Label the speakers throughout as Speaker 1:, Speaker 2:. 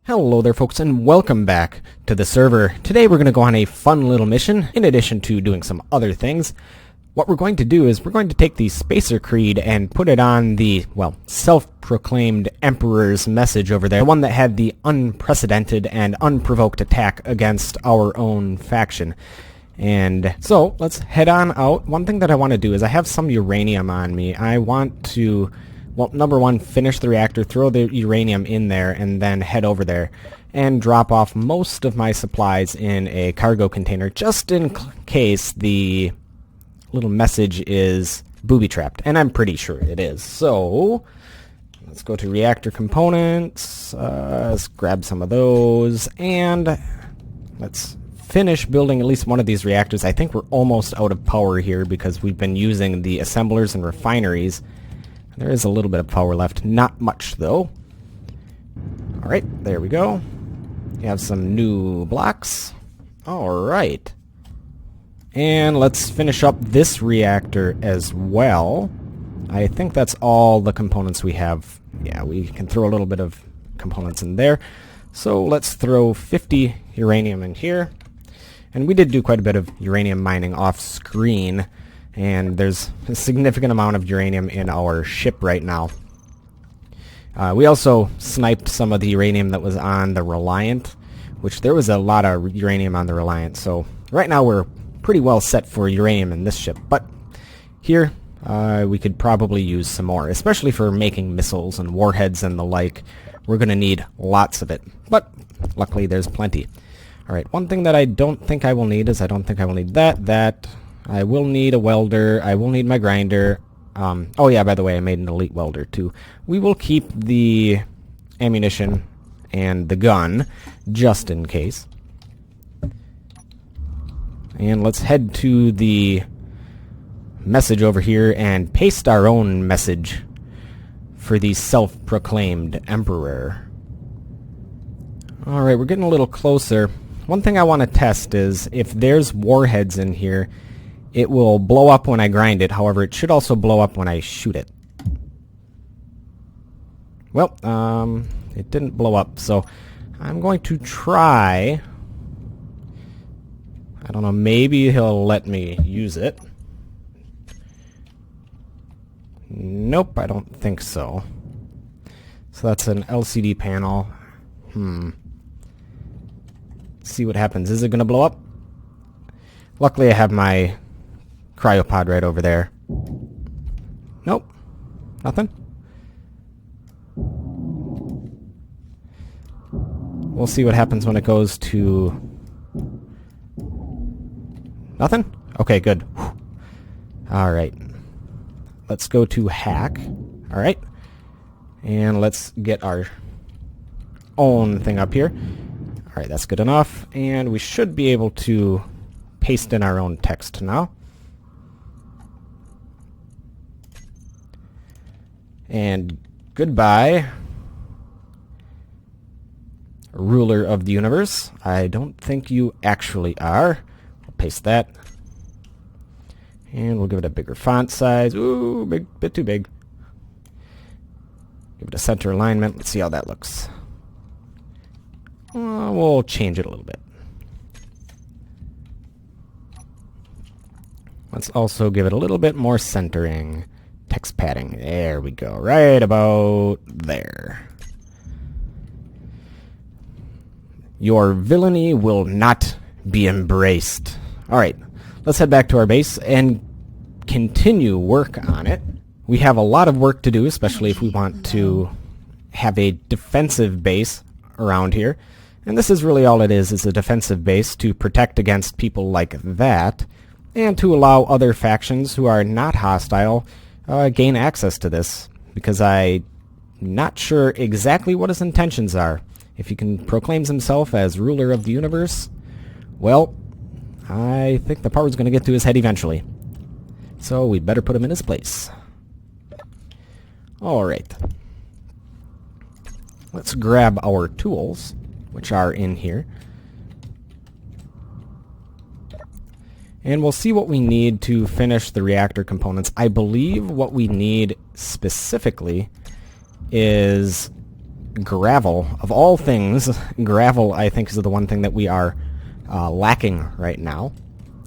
Speaker 1: Hello there folks, and welcome back to the server. Today we're going to go on a fun little mission, in addition to doing some other things. What we're going to do is we're going to take the Spacer Creed and put it on the, well, self-proclaimed Emperor's message over there. The one that had the unprecedented and unprovoked attack against our own faction. And so, let's head on out. One thing that I want to do is I have some uranium on me. I want to... well, number one, finish the reactor, throw the uranium in there, and then head over there and drop off most of my supplies in a cargo container, just in case the little message is booby-trapped, and I'm pretty sure it is. So, let's go to reactor components, let's grab some of those, and let's finish building at least one of these reactors. I think we're almost out of power here because we've been using the assemblers and refineries. There is a little bit of power left. Not much, though. Alright, there we go. We have some new blocks. Alright. And let's finish up this reactor as well. I think that's all the components we have. Yeah, we can throw a little bit of components in there. So let's throw 50 uranium in here. And we did do quite a bit of uranium mining off-screen. And there's a significant amount of uranium in our ship right now. We also sniped some of the uranium that was on the Reliant, which there was a lot of uranium on the Reliant. So right now we're pretty well set for uranium in this ship. But here we could probably use some more, especially for making missiles and warheads and the like. We're going to need lots of it. But luckily there's plenty. Alright, one thing that I don't think I will need is I don't think I will need that. I will need a welder. I will need my grinder. Oh yeah, by the way, I made an elite welder too. We will keep the ammunition and the gun, just in case. And let's head to the message over here and paste our own message for the self-proclaimed Emperor. Alright, we're getting a little closer. One thing I want to test is if there's warheads in here, it will blow up when I grind it. However, it should also blow up when I shoot it. Well, it didn't blow up, so I'm going to try. I don't know, maybe he'll let me use it. Nope, I don't think so. So that's an LCD panel. See what happens. Is it going to blow up? Luckily, I have my cryopod right over there. Nope. Nothing. We'll see what happens when it goes to... nothing? Okay, good. Alright. Let's go to hack. Alright. And let's get our own thing up here. Alright, that's good enough. And we should be able to paste in our own text now. And goodbye, ruler of the universe. I don't think you actually are. I'll paste that. And we'll give it a bigger font size. Ooh, bit too big. Give it a center alignment. Let's see how that looks. We'll change it a little bit. Let's also give it a little bit more centering. Text padding. There we go. Right about there. Your villainy will not be embraced. Alright, let's head back to our base and continue work on it. We have a lot of work to do, especially if we want to have a defensive base around here. And this is really all it is a defensive base to protect against people like that, and to allow other factions who are not hostile gain access to this, because I'm not sure exactly what his intentions are. If he proclaims himself as ruler of the universe, well, I think the power's going to get to his head eventually. So we better put him in his place. Alright. Let's grab our tools, which are in here. And we'll see what we need to finish the reactor components. I believe what we need specifically is gravel. Of all things, gravel I think is the one thing that we are lacking right now,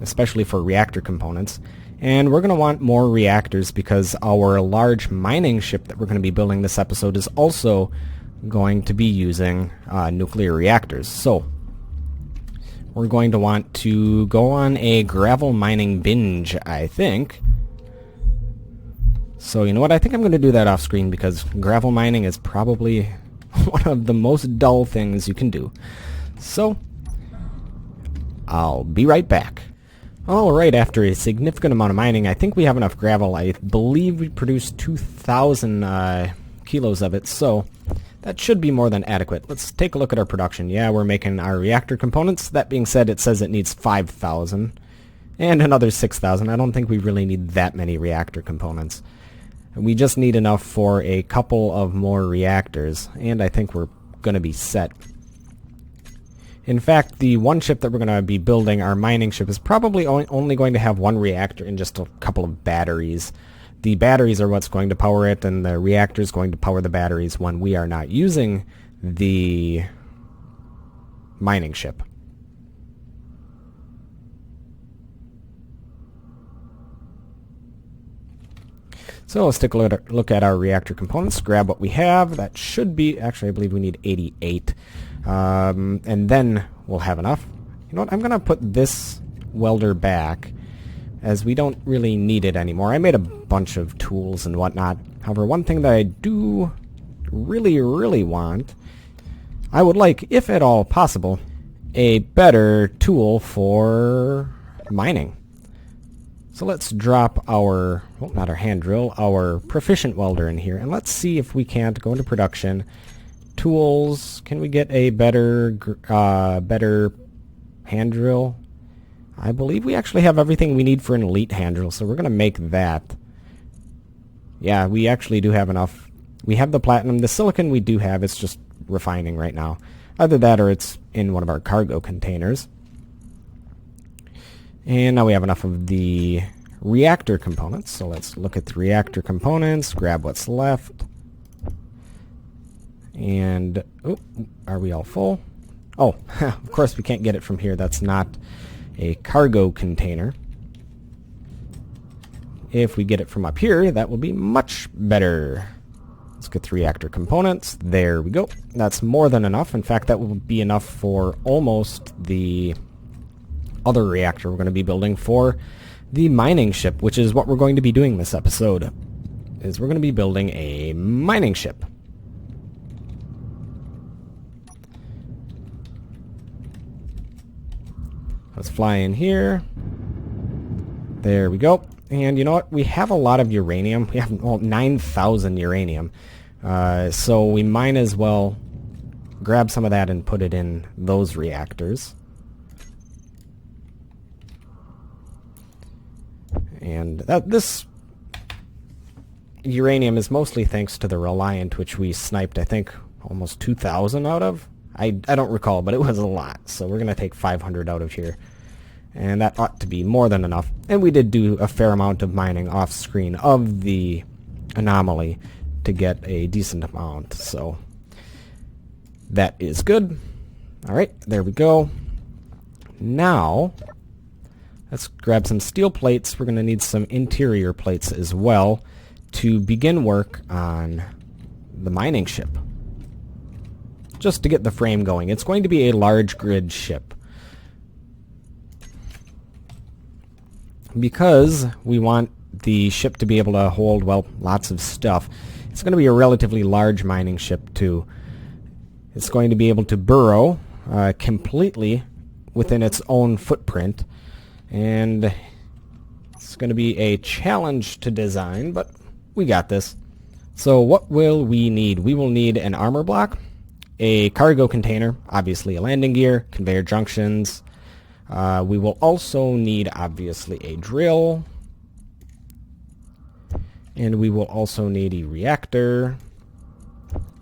Speaker 1: especially for reactor components. And we're going to want more reactors because our large mining ship that we're going to be building this episode is also going to be using nuclear reactors. So we're going to want to go on a gravel mining binge, I think. So you know what, I think I'm going to do that off screen because gravel mining is probably one of the most dull things you can do. So I'll be right back. Alright, after a significant amount of mining, I think we have enough gravel. I believe we produced 2,000 kilos of it, so that should be more than adequate. Let's take a look at our production. Yeah, we're making our reactor components. That being said, it says it needs 5,000 and another 6,000. I don't think we really need that many reactor components. We just need enough for a couple of more reactors, and I think we're going to be set. In fact, the one ship that we're going to be building, our mining ship, is probably only going to have one reactor and just a couple of batteries. The batteries are what's going to power it, and the reactor is going to power the batteries when we are not using the mining ship. So let's take a look at our reactor components, grab what we have. That should be, actually I believe we need 88. And then we'll have enough. You know what, I'm going to put this welder back as we don't really need it anymore. I made a bunch of tools and whatnot. However, one thing that I do really want, I would like, if at all possible, a better tool for mining. So let's drop our, well, not our hand drill, our proficient welder in here, and let's see if we can't go into production. Tools, can we get a better hand drill? I believe we actually have everything we need for an elite hand drill, so we're going to make that. Yeah, we actually do have enough. We have the platinum. The silicon we do have, it's just refining right now. Either that or it's in one of our cargo containers. And now we have enough of the reactor components, so let's look at the reactor components, grab what's left. And, oh, are we all full? Oh, of course we can't get it from here. That's not a cargo container. If we get it from up here, that will be much better. Let's get the reactor components. There we go. That's more than enough. In fact, that will be enough for almost the other reactor we're going to be building for the mining ship, which is what we're going to be doing this episode. Is we're going to be building a mining ship. Let's fly in here. There we go. And you know what? We have a lot of uranium. We have 9,000 uranium. So we might as well grab some of that and put it in those reactors. And this uranium is mostly thanks to the Reliant, which we sniped, I think, almost 2,000 out of. I don't recall, but it was a lot. So we're going to take 500 out of here. And that ought to be more than enough. And we did do a fair amount of mining off screen of the Anomaly to get a decent amount. So that is good. Alright, there we go. Now, let's grab some steel plates. We're going to need some interior plates as well to begin work on the mining ship. Just to get the frame going. It's going to be a large grid ship. Because we want the ship to be able to hold, well, lots of stuff. It's going to be a relatively large mining ship too. It's going to be able to burrow completely within its own footprint. And it's going to be a challenge to design, but we got this. So what will we need? We will need an armor block, a cargo container, obviously a landing gear, conveyor junctions. We will also need, obviously, a drill. And we will also need a reactor,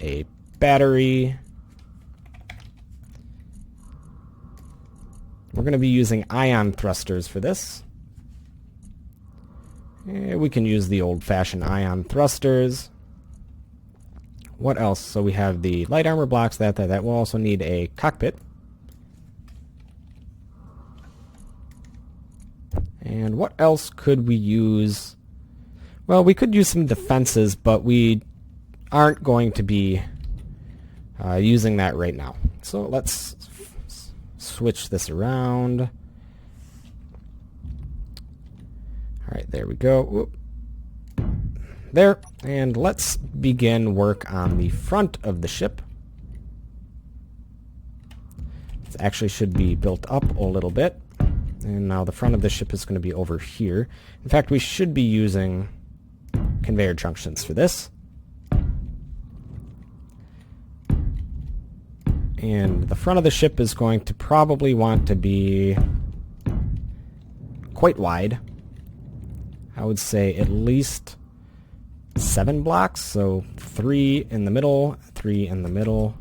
Speaker 1: a battery. We're going to be using ion thrusters for this. We can use the old-fashioned ion thrusters. what else? So we have the light armor blocks, that. We'll also need a cockpit. And what else could we use? Well, we could use some defenses, but we aren't going to be using that right now. So let's switch this around. Alright, there we go. Whoop. There. And let's begin work on the front of the ship. It actually should be built up a little bit. And now the front of the ship is going to be over here. In fact, we should be using conveyor junctions for this. And the front of the ship is going to probably want to be quite wide. I would say at least 7 blocks, so 3 in the middle, 3 in the middle.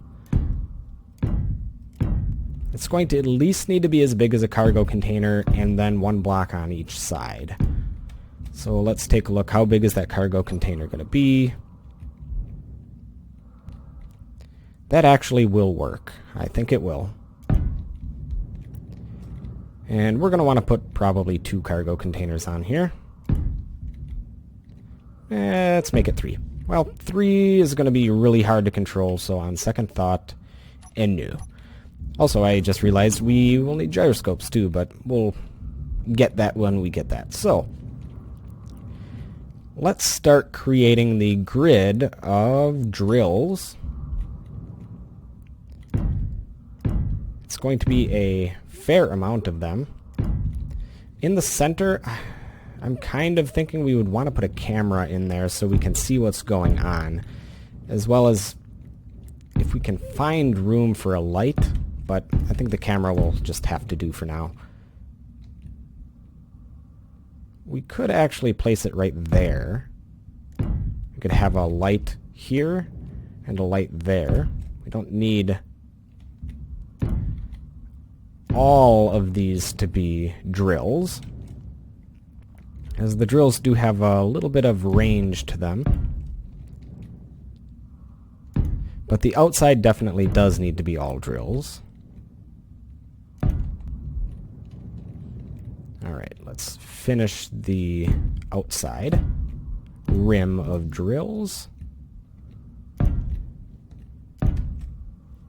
Speaker 1: It's going to at least need to be as big as a cargo container, and then 1 block on each side. So let's take a look. How big is that cargo container going to be? That actually will work. I think it will. And we're going to want to put probably 2 cargo containers on here. Let's make it 3. Well, 3 is going to be really hard to control, so on second thought, no. Also, I just realized we will need gyroscopes too, but we'll get that when we get that. So, let's start creating the grid of drills. It's going to be a fair amount of them. In the center, I'm kind of thinking we would want to put a camera in there so we can see what's going on, as well as if we can find room for a light, but I think the camera will just have to do for now. We could actually place it right there. We could have a light here and a light there. We don't need all of these to be drills, as the drills do have a little bit of range to them. But the outside definitely does need to be all drills. Alright, let's finish the outside rim of drills.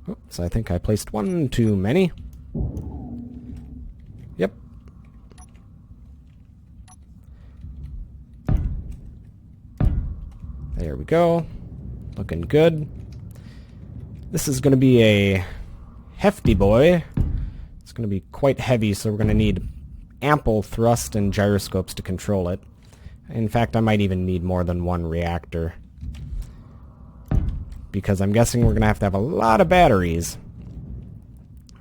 Speaker 1: Oops, I think I placed 1 too many. Yep. There we go. Looking good. This is going to be a hefty boy. It's going to be quite heavy, so we're going to need ample thrust and gyroscopes to control it. In fact, I might even need more than 1 reactor, because I'm guessing we're going to have a lot of batteries.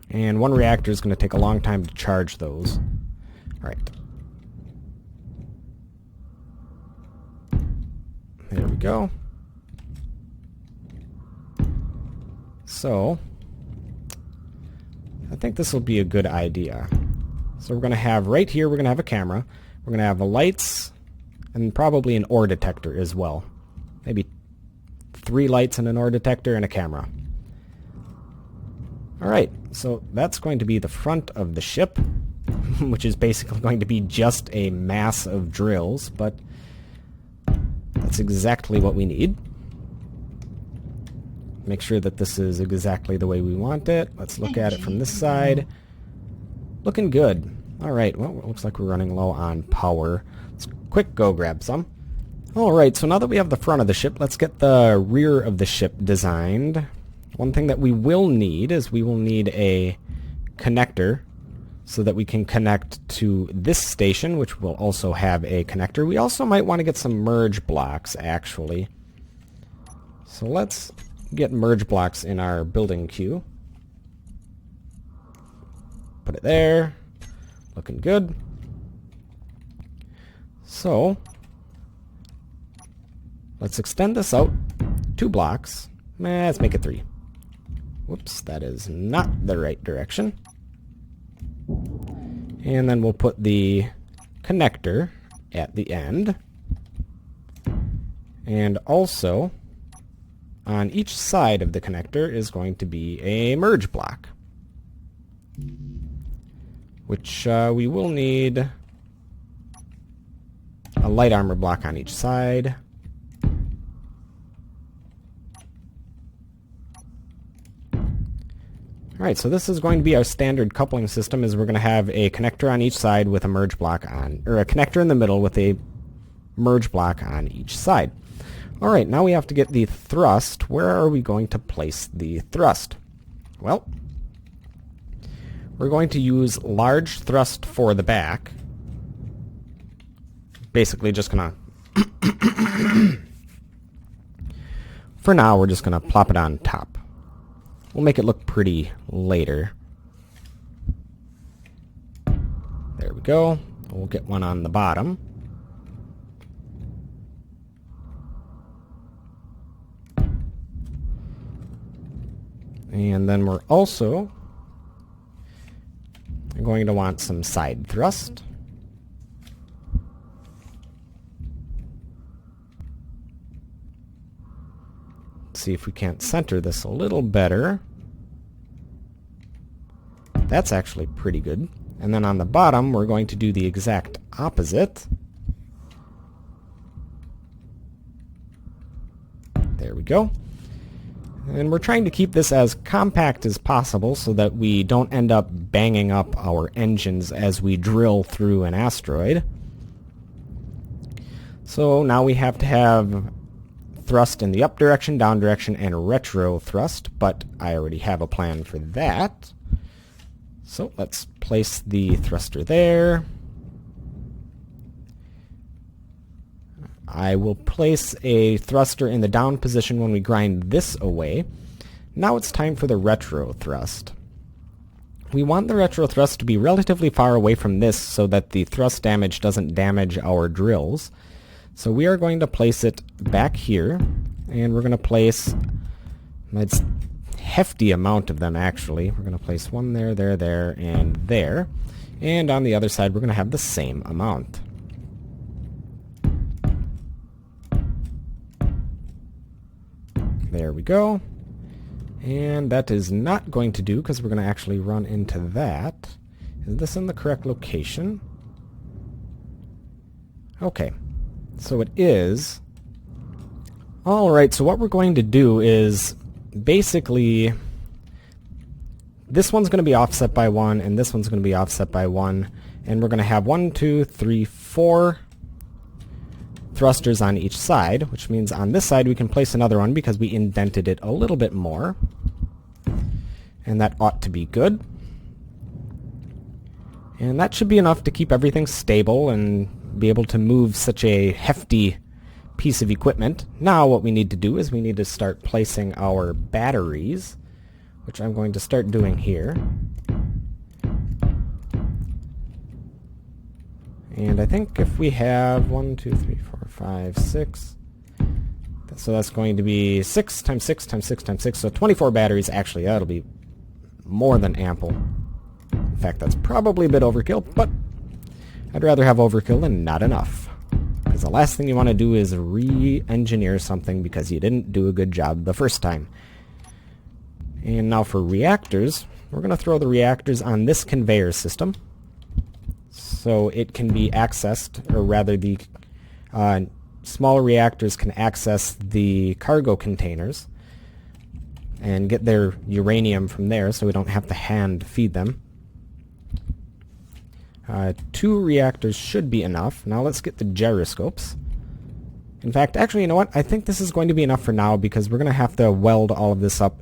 Speaker 1: And 1 reactor is going to take a long time to charge those. Alright. There we go. So, I think this will be a good idea. So we're going to have, right here, we're going to have a camera. We're going to have the lights, and probably an ore detector as well. Maybe 3 lights and an ore detector and a camera. Alright, so that's going to be the front of the ship, which is basically going to be just a mass of drills, but that's exactly what we need. Make sure that this is exactly the way we want it. Let's look at it from this side. Looking good. Alright, well, it looks like we're running low on power. Let's quick go grab some. Alright, so now that we have the front of the ship, let's get the rear of the ship designed. One thing that we will need is we will need a connector so that we can connect to this station, which will also have a connector. We also might want to get some merge blocks, actually. So let's get merge blocks in our building queue. Put it there. Looking good. So, let's extend this out 2 blocks. Let's make it 3. Whoops, that is not the right direction. And then we'll put the connector at the end. And also, on each side of the connector is going to be a merge block, which we will need a light armor block on each side. Alright, so this is going to be our standard coupling system, is we're going to have a connector on each side with a merge block on, or a connector in the middle with a merge block on each side. Alright, now we have to get the thrust. Where are we going to place the thrust? Well, we're going to use large thrust for the back. Basically just gonna for now we're just gonna plop it on top. We'll make it look pretty later. There we go. We'll get one on the bottom. And then we're also going to want some side thrust. Let's see if we can't center this a little better. That's actually pretty good. And then on the bottom, we're going to do the exact opposite. There we go. And we're trying to keep this as compact as possible so that we don't end up banging up our engines as we drill through an asteroid. So now we have to have thrust in the up direction, down direction, and retro thrust, but I already have a plan for that. So let's place the thruster there. I will place a thruster in the down position when we grind this away. Now it's time for the retro thrust. We want the retro thrust to be relatively far away from this so that the thrust damage doesn't damage our drills. So we are going to place it back here, and we're going to place a hefty amount of them actually. We're going to place one there, there, and there. And on the other side we're going to have the same amount. There we go. And that is not going to do because we're going to actually run into that. Is this in the correct location? Okay. So it is. Alright, so what we're going to do is basically this one's going to be offset by 1 and this one's going to be offset by 1, and we're going to have 1, 2, 3, 4 thrusters on each side, which means on this side we can place another one because we indented it a little bit more, and that ought to be good. And that should be enough to keep everything stable and be able to move such a hefty piece of equipment. Now what we need to do is we need to start placing our batteries, which I'm going to start doing here. And I think if we have 1, 2, 3, 4, 5, 6, so that's going to be 6 times 6 times 6 times 6, so 24 batteries. Actually, that'll be more than ample. In fact, that's probably a bit overkill, but I'd rather have overkill than not enough. Because the last thing you want to do is re-engineer something because you didn't do a good job the first time. And now for reactors, we're going to throw the reactors on this conveyor system so it can be accessed, or rather the smaller reactors can access the cargo containers and get their uranium from there so we don't have to hand feed them. 2 reactors should be enough. Now let's get the gyroscopes. In fact, actually, you know what? I think this is going to be enough for now because we're going to have to weld all of this up.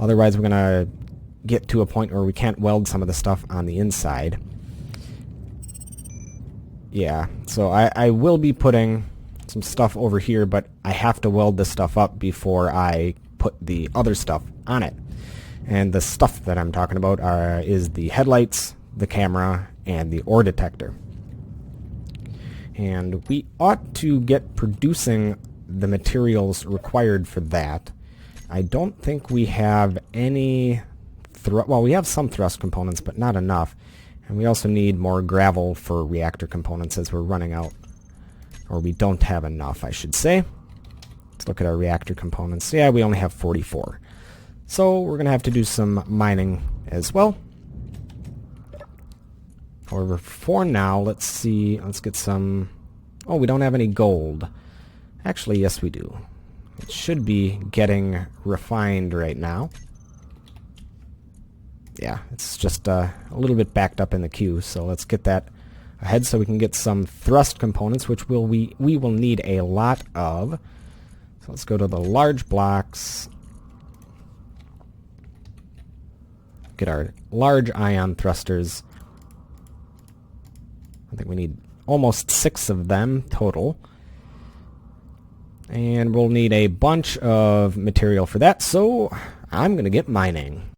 Speaker 1: Otherwise, we're going to get to a point where we can't weld some of the stuff on the inside. Yeah, so I will be putting some stuff over here, but I have to weld this stuff up before I put the other stuff on it. And the stuff that I'm talking about is the headlights, the camera, and the ore detector. And we ought to get producing the materials required for that. I don't think we have any well, we have some thrust components, but not enough. And we also need more gravel for reactor components as we're running out. Or we don't have enough, I should say. Let's look at our reactor components. Yeah, we only have 44. So we're going to have to do some mining as well. However, for now, let's see. Let's get some... Oh, we don't have any gold. Actually, yes, we do. It should be getting refined right now. Yeah, it's just a little bit backed up in the queue, so let's get that ahead so we can get some thrust components, which we will need a lot of. So let's go to the large blocks. Get our large ion thrusters. I think we need almost 6 of them total. And we'll need a bunch of material for that, so I'm going to get mining.